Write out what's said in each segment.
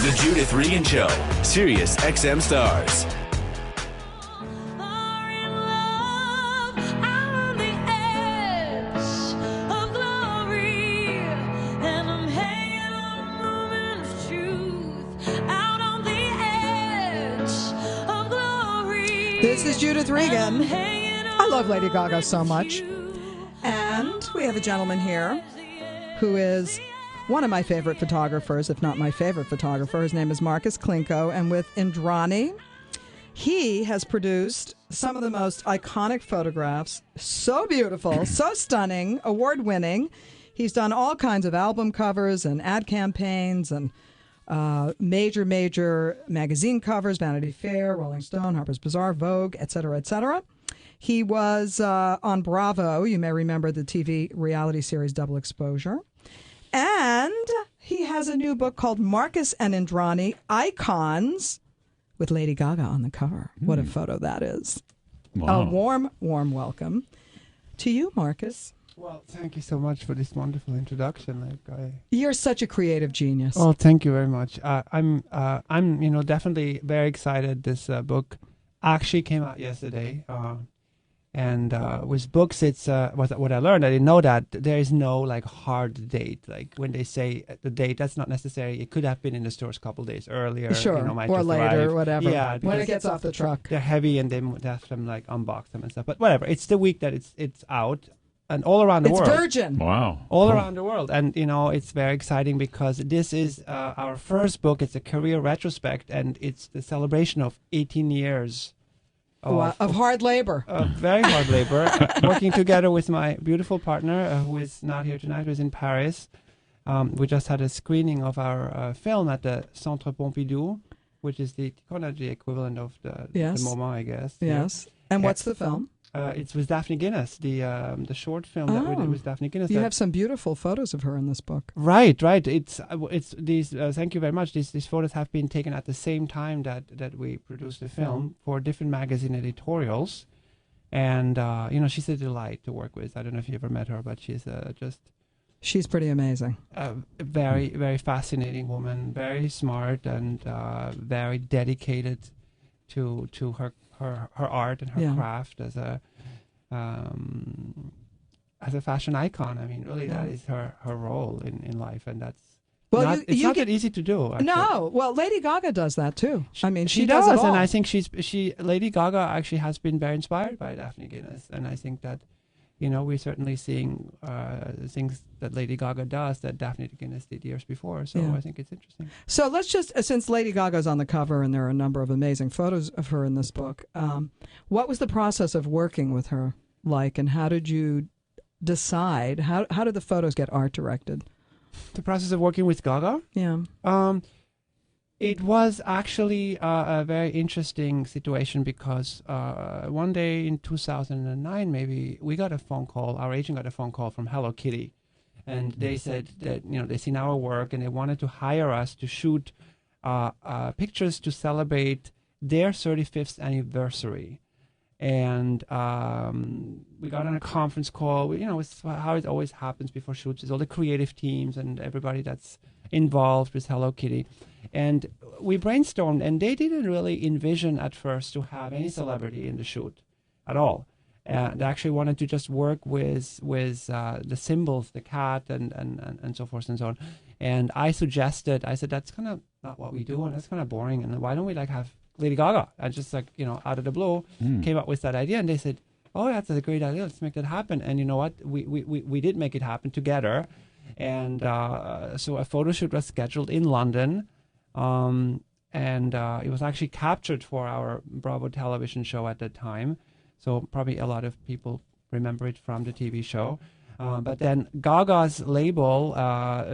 The Judith Regan Show, Sirius XM Stars. This is Judith Regan. I love Lady Gaga so much. And we have a gentleman here who is one of my favorite photographers, if not my favorite photographer. His name is Marcus Klinko, and with Indrani, he has produced some of the most iconic photographs. So beautiful, so stunning, award-winning. He's done all kinds of album covers and ad campaigns and major magazine covers, Vanity Fair, Rolling Stone, Harper's Bazaar, Vogue, etc., etc. He was on Bravo. You may remember the TV reality series Double Exposure. And he has a new book called Marcus and Indrani, Icons, with Lady Gaga on the cover. What a photo that is. Wow. A warm welcome to you, Marcus. Well, thank you so much for this wonderful introduction. You're such a creative genius. Oh, thank you very much. I'm definitely very excited. This book actually came out yesterday, and with books, it's what I learned. I didn't know that there is no like hard date. Like when they say the date, that's not necessary. It could have been in the stores a couple days earlier, sure, might or just later, arrive. whatever. Yeah, when it gets off the truck, they're heavy, and they have them like unbox them and stuff. But whatever, it's the week that it's out. And all around the world. It's virgin. Wow. All around the world. And, it's very exciting because this is our first book. It's a career retrospect, and it's the celebration of 18 years of hard labor. Very hard labor. Working together with my beautiful partner, who is not here tonight, who is in Paris. We just had a screening of our film at the Centre Pompidou, which is the equivalent of the MoMA, I guess. Yes. And what's the film? It's with Daphne Guinness, the short film that we did with Daphne Guinness. You have some beautiful photos of her in this book. Right. It's these. Thank you very much. These photos have been taken at the same time that we produced the film for different magazine editorials, and she's a delight to work with. I don't know if you ever met her, but she's she's pretty amazing. A very very fascinating woman, very smart and very dedicated to her art and her craft as a fashion icon. I mean, really, that is her role in life, and that's it's not that easy to do. Actually. No, well, Lady Gaga does that too. I mean, she does it all. And I think Lady Gaga actually has been very inspired by Daphne Guinness, and I think that we're certainly seeing things that Lady Gaga does that Daphne Guinness did years before. So I think it's interesting. So let's just, since Lady Gaga's on the cover and there are a number of amazing photos of her in this book, what was the process of working with her like, and how did you decide? How did the photos get art directed? The process of working with Gaga? Yeah. It was actually a very interesting situation because one day in 2009, maybe, we got a phone call. Our agent got a phone call from Hello Kitty, and they said that they seen our work and they wanted to hire us to shoot pictures to celebrate their 35th anniversary. And we got on a conference call. It's how it always happens before shoots. Is all the creative teams and everybody that's involved with Hello Kitty. And we brainstormed, and they didn't really envision at first to have any celebrity in the shoot at all. They actually wanted to just work with the symbols, the cat, and so forth and so on. And I said, that's kind of not what we do, and that's kind of boring. And why don't we have Lady Gaga? And just out of the blue, came up with that idea, and they said, oh, that's a great idea. Let's make that happen. And you know what? We did make it happen together. And so a photo shoot was scheduled in London. And it was actually captured for our Bravo television show at that time. So probably a lot of people remember it from the TV show. But then Gaga's label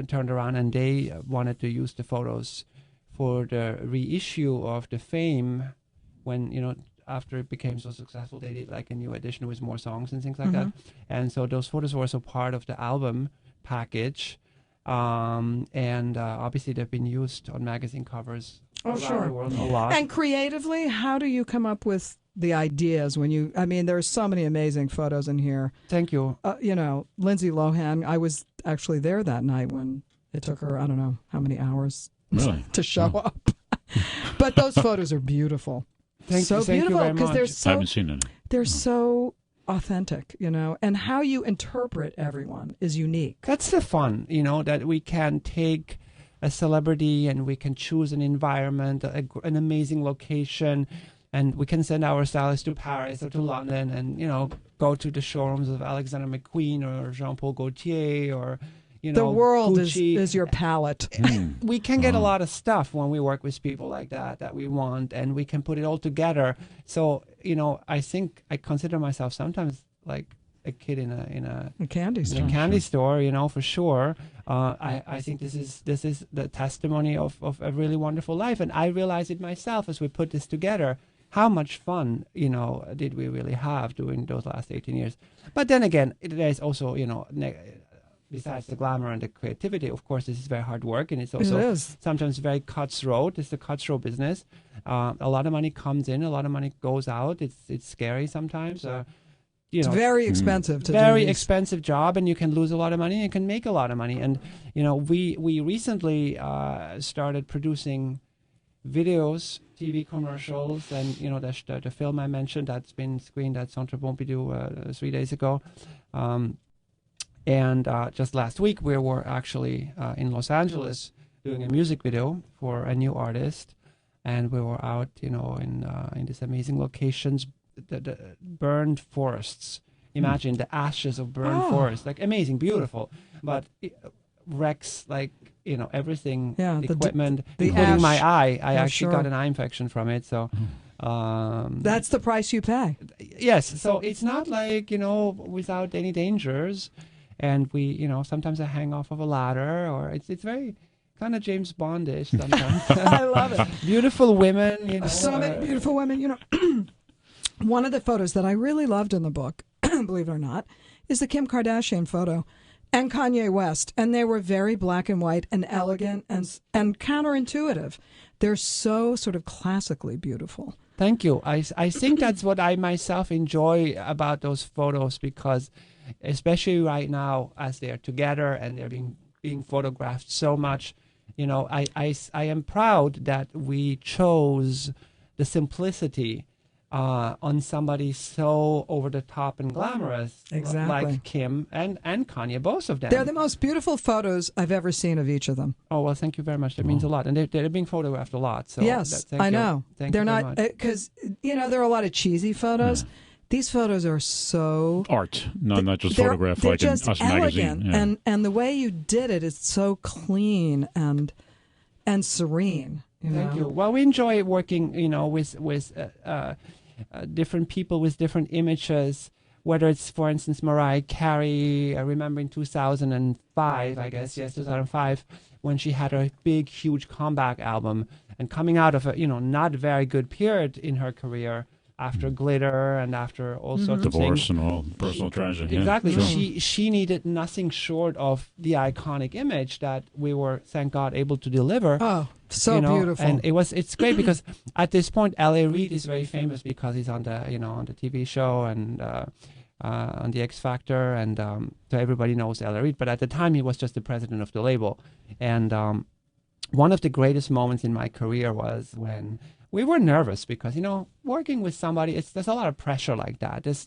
turned around and they wanted to use the photos for the reissue of the Fame when, after it became so successful, they did like a new edition with more songs and things like that. And so those photos were also part of the album package. And obviously they've been used on magazine covers around the world a lot. And creatively, how do you come up with the ideas there's so many amazing photos in here. Thank you. Lindsay Lohan, I was actually there that night when it took her, I don't know how many hours Really? to show up. But those photos are beautiful. Thank you Beautiful very because much. they're I so haven't seen it. they're so authentic, and how you interpret everyone is unique. That's the fun, that we can take a celebrity and we can choose an environment, an amazing location, and we can send our stylist to Paris or to London and, go to the showrooms of Alexander McQueen or Jean-Paul Gaultier or, The world Gucci. is your palette. We can get a lot of stuff when we work with people like that we want, and we can put it all together. So, I think I consider myself sometimes like a kid in A candy store. in a candy store, for sure. I think this is the testimony of a really wonderful life, and I realize it myself as we put this together. How much fun, did we really have during those last 18 years? But then again, there's also, besides the glamour and the creativity, of course, this is very hard work, and it's also sometimes very cutthroat. It's a cutthroat business. A lot of money comes in, a lot of money goes out. It's scary sometimes. It's very expensive to do very these. expensive job, and you can lose a lot of money and you can make a lot of money. And we recently started producing videos, TV commercials, and the film I mentioned that's been screened at Centre Pompidou 3 days ago. And just last week, we were actually in Los Angeles doing a music video for a new artist, and we were out, in these amazing locations, the burned forests. Imagine the ashes of burned forests, like amazing, beautiful, but wrecks, like everything, Yeah, the equipment, the including ash. my eye. I Yeah, actually sure. got an eye infection from it, so. That's the price you pay. Yes, so it's not like, without any dangers. And we, sometimes I hang off of a ladder, or it's very kind of James Bondish sometimes. I love it. Beautiful women, So many beautiful women. One of the photos that I really loved in the book, believe it or not, is the Kim Kardashian photo and Kanye West. And they were very black and white and elegant and counterintuitive. They're so sort of classically beautiful. Thank you. I think that's what I myself enjoy about those photos, because especially right now as they're together and they're being photographed so much, I am proud that we chose the simplicity on somebody so over the top and glamorous, Exactly. like Kim and Kanye, both of them. They're the most beautiful photos I've ever seen of each of them. Oh, well, thank you very much. That means a lot. And they're being photographed a lot. So Yes, thank I you. know. Thank They're you very not, much. because, there are a lot of cheesy photos. These photos are so... Art, not just they're- photograph they're like in just Us elegant, magazine. Yeah. and the way you did it is so clean and serene. Thank you. Well, we enjoy working, with different people with different images. Whether it's, for instance, Mariah Carey. I remember in 2005, I guess, 2005, when she had her big, huge comeback album, and coming out of a, not very good period in her career after Glitter and after all sorts of Divorce things. and all personal tragedy. Exactly. Yeah, sure. She needed nothing short of the iconic image that we were, thank God, able to deliver. Oh, so beautiful. And it's great because at this point, L.A. Reid is very famous because he's on the on the TV show and on the X Factor, and so everybody knows L.A. Reid. But at the time, he was just the president of the label, and one of the greatest moments in my career was when we were nervous because, working with somebody, there's a lot of pressure like that. This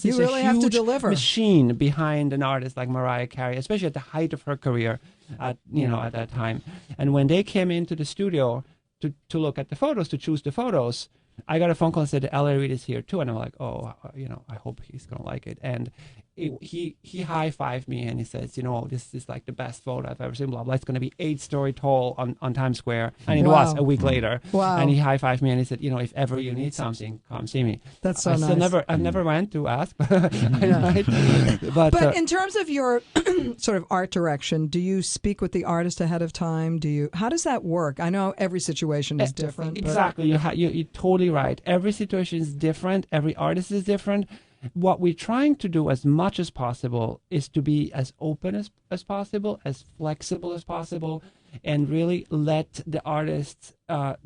You is really a have to huge deliver. machine behind an artist like Mariah Carey, especially at the height of her career at that time. And when they came into the studio to look at the photos, to choose the photos, I got a phone call and said, L.A. Reid is here too. And I'm like, oh, I hope he's going to like it. And he high-fived me and he says, this is like the best photo I've ever seen, blah, blah. It's going to be 8-story tall on Times Square. And it was a week later. Wow. And he high-fived me and he said, if ever you need something, come see me. That's so nice. I've never went to ask. But in terms of your sort of art direction, do you speak with the artist ahead of time? How does that work? I know every situation is different. but- Exactly. You're totally right. Every situation is different. Every artist is different. What we're trying to do as much as possible is to be as open as possible, as flexible as possible, and really let the artists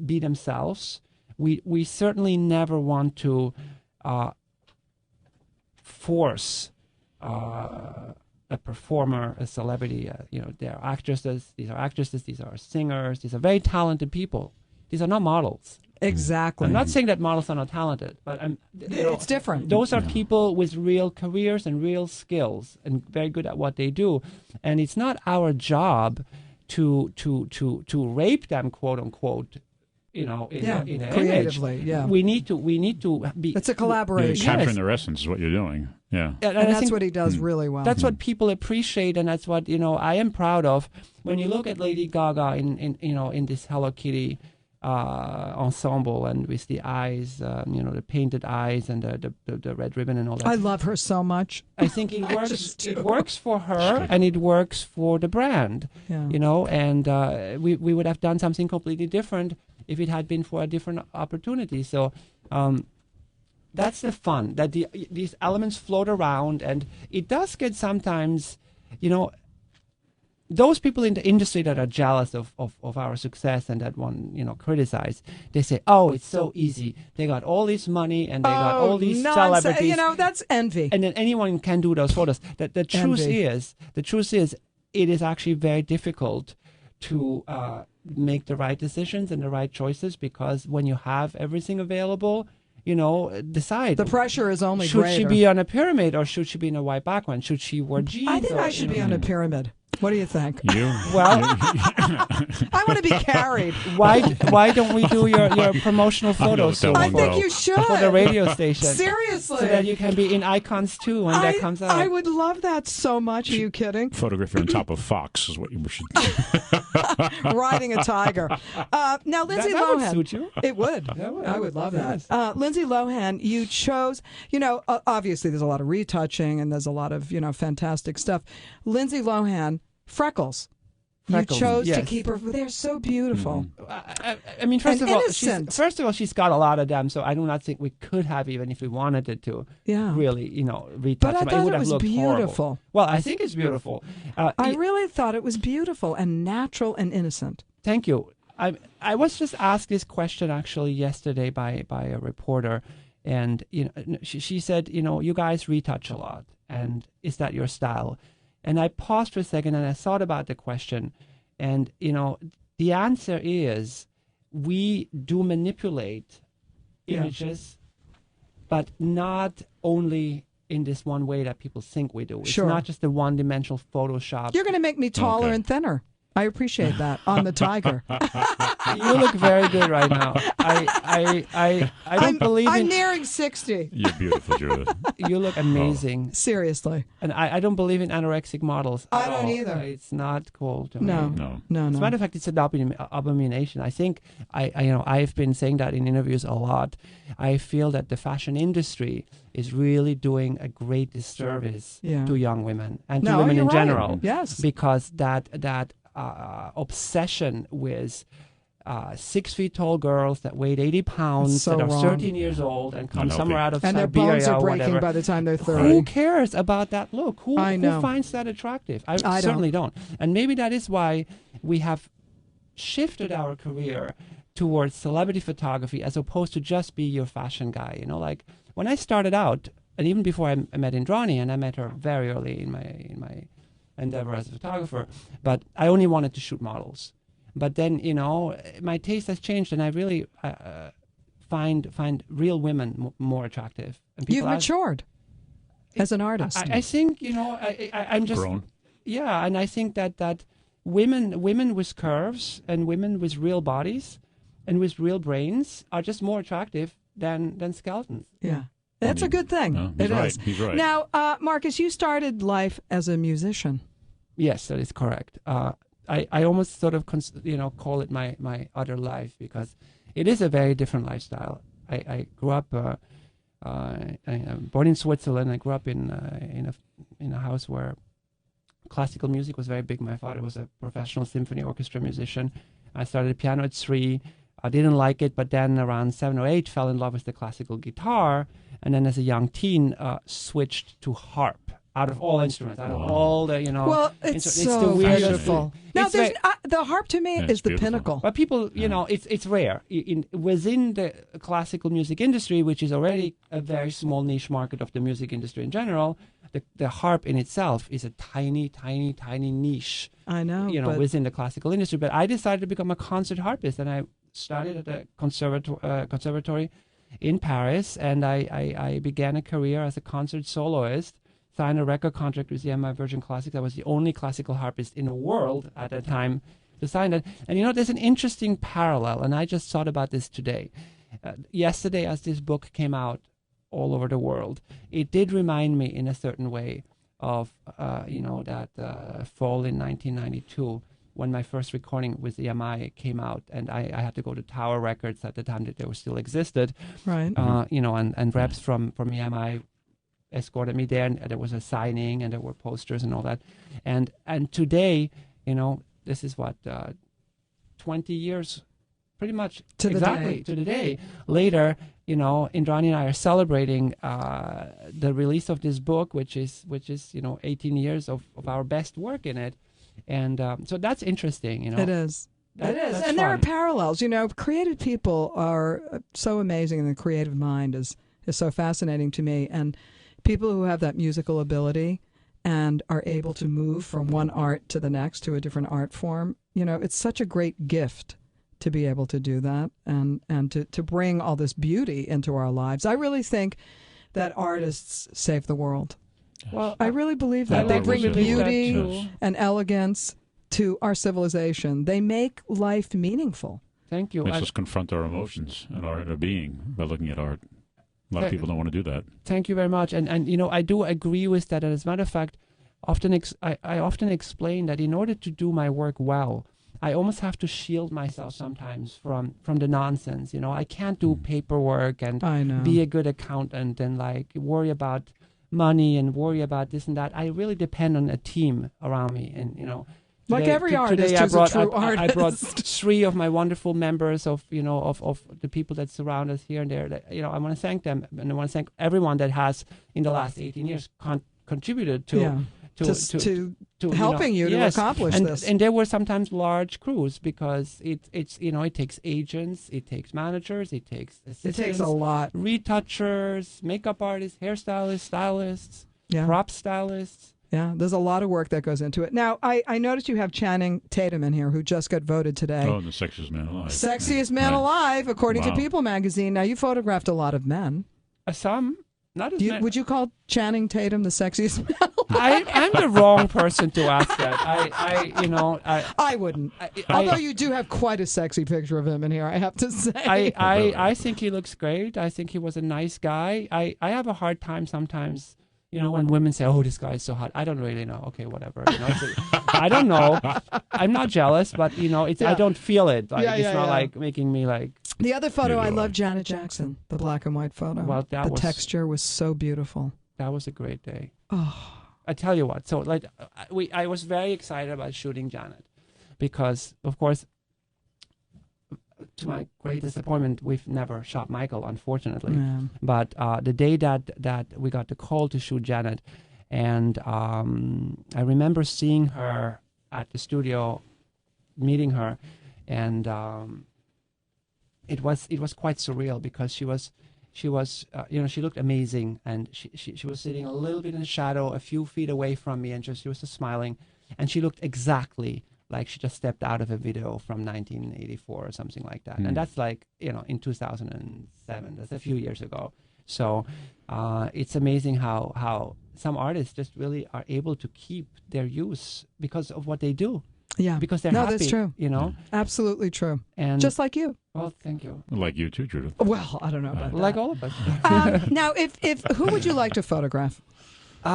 be themselves. We certainly never want to force a performer, a celebrity. They are actresses. These are actresses. These are singers. These are very talented people. These are not models. Exactly. I'm not saying that models are not talented, but it's different. Those are people with real careers and real skills and very good at what they do, and it's not our job to rape them, quote unquote. In a creatively. image. Yeah, we need to be. It's a collaboration. Capturing their essence is what you're doing. Yeah, and that's what he does really well. That's what people appreciate, and that's what I am proud of. When you look at Lady Gaga in this Hello Kitty ensemble, and with the eyes, the painted eyes and the red ribbon and all that. I love her so much. I think it works. It works for her, and it works for the brand. Yeah. And we would have done something completely different if it had been for a different opportunity. So that's the fun, that these elements float around, and it does get sometimes, those people in the industry that are jealous of our success and that one, criticize, they say, oh, it's so easy. They got all this money and they got all these celebrities. That's envy. And then anyone can do those photos. The truth is, it is actually very difficult to make the right decisions and the right choices, because when you have everything available, decide. The pressure is only should greater. She be on a pyramid or should she be in a white background? Should she wear jeans? I think I should be on a pyramid. What do you think? Well, I want to be carried. Why don't we do your promotional photos I think you should for the radio station? Seriously, so that you can be in Icons too when that comes out. I would love that so much. Are you kidding? Photograph you on top of Fox is what you should do. Riding a tiger. Now, Lindsay that Lohan. would suit you. It would. I would love that. Lindsay Lohan, you chose. Obviously, there's a lot of retouching and there's a lot of fantastic stuff. Lindsay Lohan. Freckles. You chose to keep her. They're so beautiful. I mean, first of all, she's got a lot of them, so I do not think we could have, even if we wanted it to. Yeah. Really, retouch but I them. thought It would it was have looked beautiful. Horrible. Well, I think it's beautiful. I really thought it was beautiful and natural and innocent. Thank you. I was just asked this question actually yesterday by a reporter, and she said, you guys retouch a lot, and is that your style? And I paused for a second and I thought about the question. And, the answer is we do manipulate images, but not only in this one way that people think we do. It's not just the one-dimensional Photoshop. You're going to make me taller and thinner. I appreciate that on the tiger. You look very good right now. I don't believe I'm nearing 60. You're beautiful, Judith. You look amazing. Seriously. And I don't believe in anorexic models. I don't either. It's not cool to me. No. As a matter of fact, it's an abomination. I think I've been saying that in interviews a lot. I feel that the fashion industry is really doing a great disservice to young women and to women in general. Right. Yes. Because that obsession with 6 feet tall girls that weighed 80 pounds that are 13 years old and come somewhere out of and Siberia their bones are or breaking whatever. By the time they're 30. Who cares about that look? Who finds that attractive? I certainly don't. And maybe that is why we have shifted our career towards celebrity photography as opposed to just be your fashion guy. Like when I started out, and even before I met Indrani, and I met her very early in my endeavor as a photographer, but I only wanted to shoot models. But then, my taste has changed, and I really find real women more attractive. And you've matured as an artist. I think, I'm just grown. Yeah, and I think that women with curves and women with real bodies and with real brains are just more attractive than skeletons. Yeah. That's a good thing. No, it is. He's right. Now, Marcus, you started life as a musician. Yes, that is correct. I almost sort of call it my other life, because it is a very different lifestyle. I grew up born in Switzerland. I grew up in a house where classical music was very big. My father was a professional symphony orchestra musician. I started piano at 3. I didn't like it, but then around 7 or 8, fell in love with the classical guitar, and then as a young teen, switched to harp. Out of all instruments, out of all the, Well, it's so the weirdest. beautiful. Now, the harp to me is the beautiful. pinnacle. But people, it's rare. Within the classical music industry, which is already a very small niche market of the music industry in general, the harp in itself is a tiny, tiny, tiny niche, I know. But within the classical industry. But I decided to become a concert harpist, and I studied at the conservatory in Paris, and I began a career as a concert soloist. Signed a record contract with the EMI Virgin Classics. I was the only classical harpist in the world at that time to sign that. And there's an interesting parallel, and I just thought about this today. Yesterday, as this book came out all over the world, it did remind me in a certain way of, that fall in 1992 when my first recording with EMI came out, and I had to go to Tower Records at the time that they still existed. right. And reps from EMI escorted me there, and there was a signing, and there were posters and all that. And today, this is what 20 years, pretty much To the exactly day. to the day later. Indrani and I are celebrating the release of this book, which is 18 years of our best work in it, and so that's interesting. It is. It is. That's And there are fun. parallels. Creative people are so amazing, and the creative mind is so fascinating to me. And people who have that musical ability and are able to move from one art to the next, to a different art form, it's such a great gift to be able to do that and to bring all this beauty into our lives. I really think that artists save the world. Well, I really believe that. I They like bring to believe that beauty too. and elegance to our civilization. They make life meaningful. thank you. Makes us confront our emotions and our inner being by looking at art. A lot of people don't want to do that. Thank you very much. And I do agree with that. And as a matter of fact, I often explain that in order to do my work well, I almost have to shield myself sometimes from the nonsense. I can't do paperwork and I know. be a good accountant and worry about money and worry about this and that. I really depend on a team around me. And, Like today- every to- artist today who's a true I brought artist. 3 of my wonderful members of the people that surround us here and there. That, I want to thank them, and I want to thank everyone that has in the last 18 years contributed to Yeah. To helping you to yes. accomplish and, this. And there were sometimes large crews because it takes agents, it takes managers, it takes It assistants, takes a lot. retouchers, makeup artists, hairstylists, stylists, Yeah. prop stylists. Yeah, there's a lot of work that goes into it. Now, I noticed you have Channing Tatum in here, who just got voted today. Oh, and the sexiest man alive. Sexiest man Right. alive, according to Wow. People magazine. Now, you photographed a lot of men. Some, not as many. Would you call Channing Tatum the sexiest man alive? I'm the wrong person to ask that. I wouldn't. Although you do have quite a sexy picture of him in here, I have to say. I think he looks great. I think he was a nice guy. I have a hard time sometimes, when women say, "Oh, this guy is so hot." I don't really know. Okay, whatever. I don't know. I'm not jealous, but it's Yeah. I don't feel it. Like Yeah, it's yeah, not yeah. like making me like. The other photo, Neither I do love I. Janet Jackson, the black and white photo. Well, that the was- texture was so beautiful. That was a great day. Oh, I tell you what. So I was very excited about shooting Janet, because of course, to my great disappointment, we've never shot Michael, unfortunately. yeah. But the day that we got the call to shoot Janet, and I remember seeing her at the studio, meeting her, and it was quite surreal because she looked amazing, and she was sitting a little bit in the shadow, a few feet away from me, and she was just smiling, and she looked exactly like she just stepped out of a video from 1984 or something like that. And that's like, in 2007, that's a few years ago. So it's amazing how some artists just really are able to keep their use because of what they do, Yeah. because they're No, happy, that's true. Absolutely true. And Just like you. well, thank you. Like you too, Judith. Well, I don't know about Like that. all of us. Now, if who would you like to photograph? Who's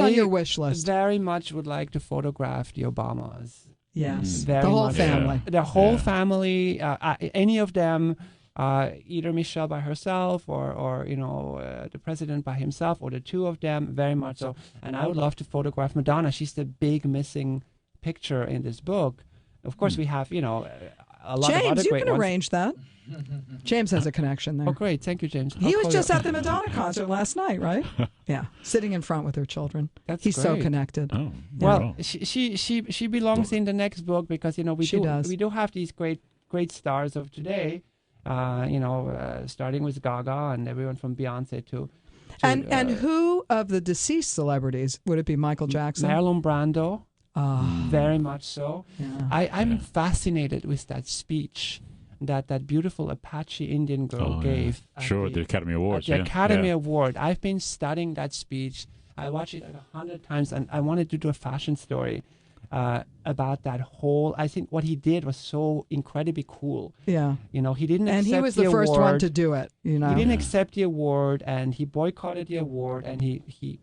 I on your wish list? very much would like to photograph the Obamas. Yes, Very the whole much. family. The whole Yeah. family, any of them, either Michelle by herself or the president by himself, or the two of them, very much so. And I would love to photograph Madonna. She's the big missing picture in this book. Of course, we have a lot of other James, you great can ones. arrange that. James has a connection there. Oh, great! Thank you, James. He I'll was call just you. at the Madonna concert last night, right? Yeah, sitting in front with her children. That's He's so great. connected. Oh, Well, wow. she belongs in the next book because She does. we do have these great stars of today, starting with Gaga and everyone from Beyonce to And who of the deceased celebrities would it be? Michael Jackson, Marlon Brando, very much so. Yeah. I'm fascinated with that speech that beautiful Apache Indian girl gave. Sure, the Academy Awards. The Academy Award. I've been studying that speech. I watched it like 100 times, and I wanted to do a fashion story about that whole. I think what he did was so incredibly cool. Yeah. You know, he didn't accept and he was the first one to do it. You know, he didn't accept the award, and he boycotted the award, and he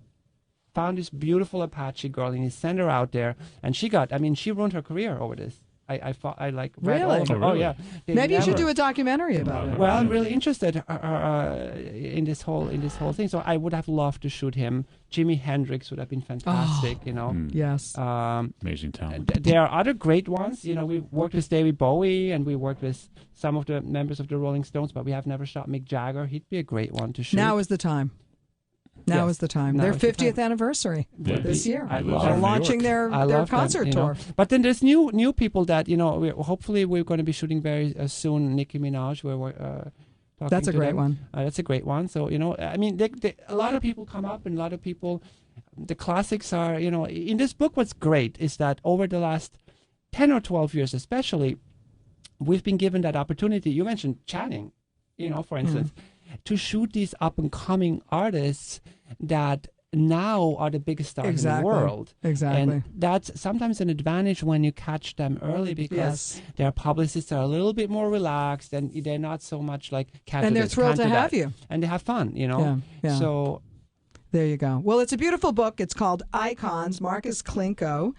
found this beautiful Apache girl, and he sent her out there, and she ruined her career over this. I read Really? all of it. Oh, really? Yeah. maybe you should do a documentary about it. Well, I'm really interested in this whole thing. So I would have loved to shoot him. Jimi Hendrix would have been fantastic. You know. Yes. Amazing talent. There are other great ones. You know, we worked with David Bowie, and we worked with some of the members of the Rolling Stones, but we have never shot Mick Jagger. He'd be a great one to shoot. Now is the time. Now Yes. is the time. Now Their is the 50th time. anniversary this year. I love They're New launching York. their concert tour. But then there's new people that hopefully we're going to be shooting very soon. Nicki Minaj, we're talking That's a to great them. one. That's a great one. So I mean, a lot of people come up, and a lot of people. The classics are in this book. What's great is that over the last 10 or 12 years, especially, we've been given that opportunity. You mentioned Channing, for instance, to shoot these up and coming artists that now are the biggest stars in the world. Exactly. And that's sometimes an advantage when you catch them early, because their publicists are a little bit more relaxed, and they're not so much like can't And do they're this, thrilled can't to do have that. you. And they have fun, Yeah. So There you go. Well, it's a beautiful book. It's called Icons. Marcus Klinko.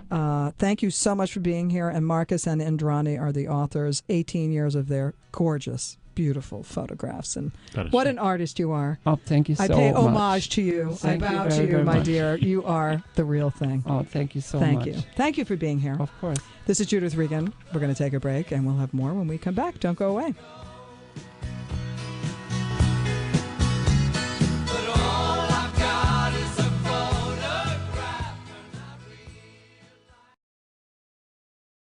Thank you so much for being here. And Marcus and Indrani are the authors. 18 years of their gorgeous, beautiful photographs. And what an artist you are. Oh, thank you so much. I pay homage to you. Thank I you bow very, to you, very my much. dear. You are the real thing. Oh, thank you so much. Thank you. Thank you for being here. Of course. This is Judith Regan. We're going to take a break, and we'll have more when we come back. Don't go away.